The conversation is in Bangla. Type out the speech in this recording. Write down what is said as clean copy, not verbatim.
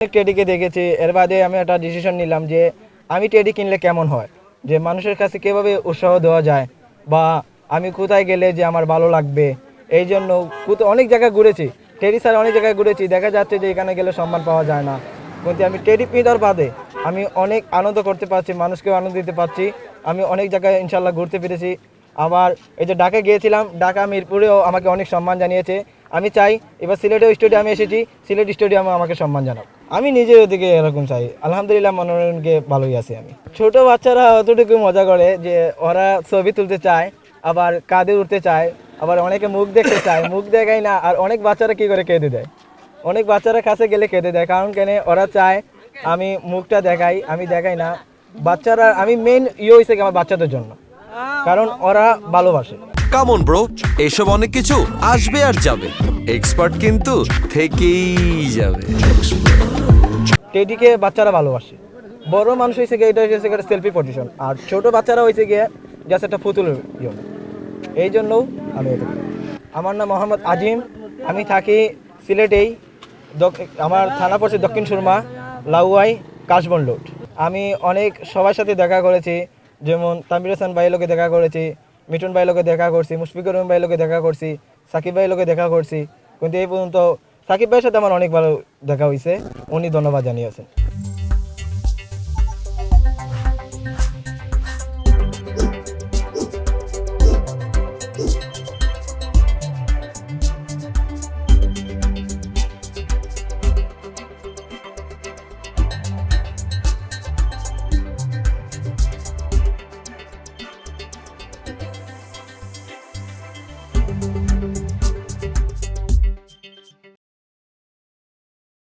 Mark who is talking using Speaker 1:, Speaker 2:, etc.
Speaker 1: টেডিকে দেখেছি, এর বাদে আমি একটা ডিসিশন নিলাম যে আমি টেডি কিনলে কেমন হয়, যে মানুষের কাছে কীভাবে উৎসাহ দেওয়া যায় বা আমি কোথায় গেলে যে আমার ভালো লাগবে। এই জন্য অনেক জায়গায় ঘুরেছি, টেডি স্যার অনেক জায়গায় ঘুরেছি, দেখা যাচ্ছে যে এখানে গেলে সম্মান পাওয়া যায় না, কিন্তু আমি টেডি পিঁদার বাদে আমি অনেক আনন্দ করতে পারছি, মানুষকেও আনন্দ দিতে পারছি। আমি অনেক জায়গায় ইনশাল্লাহ ঘুরতে পেরেছি। আবার এই যে ঢাকা গিয়েছিলাম, ঢাকা মিরপুরেও আমাকে অনেক সম্মান জানিয়েছে। আমি চাই এবার সিলেটেও স্টেডিয়ামে এসেছি, সিলেট স্টেডিয়ামে আমাকে সম্মান জানাও। আমি নিজের ওদিকে এরকম চাই। আলহামদুলিল্লাহ, মনোরঞ্জনকে ভালোই আছি আমি। ছোট বাচ্চারা অতটুকু মজা করে যে ওরা ছবি তুলতে চায়, আবার কাঁধে উঠতে চায়, আবার অনেকে মুখ দেখতে চায়, মুখ দেখায় না। আর অনেক বাচ্চারা কী করে কেঁদে দেয়, অনেক বাচ্চারা কাছে গেলে কেঁদে দেয়, কারণ কেন ওরা চায় আমি মুখটা দেখাই, আমি দেখাই না। বাচ্চারা আমি মেন হয়েছে আমার বাচ্চাদের জন্য, কারণ ওরা ভালোবাসে।
Speaker 2: কামন ব্রো, এসব অনেক কিছু আসবে আর যাবে, এক্সপার্ট কিন্তু থেকেই যাবে।
Speaker 1: টেডিকে বাচ্চারা ভালোবাসে, বড় মানুষ হয়েছে গিয়ে এটা হয়েছে একটা সেলফি পজিশন, আর ছোট বাচ্চারা হয়েছে গিয়ে জাস্ট একটা পুতুলের ইয়ে। এই জন্যও আমি এটা করি। আমার নাম মোহাম্মদ আজিম, আমি থাকি সিলেটেই। আমার থানা পড়ছে দক্ষিণ সুরমা, লাউয়াই, কাশবন রোড। আমি অনেক সবার সাথে দেখা করেছি, যেমন তানভীর হাসান ভাইয়ের লোকে দেখা করেছি, মিঠুন ভাইয়ের লোকে দেখা করছি, মুশফিকুর রহমান ভাইয়ের লোকে দেখা করছি, সাকিব ভাইয়ের লোকে দেখা করছি, কিন্তু এই পর্যন্ত সাকিব ভাইয়ের সাথে আমার অনেক ভালো দেখা হয়েছে, উনি ধন্যবাদ জানিয়েছেন।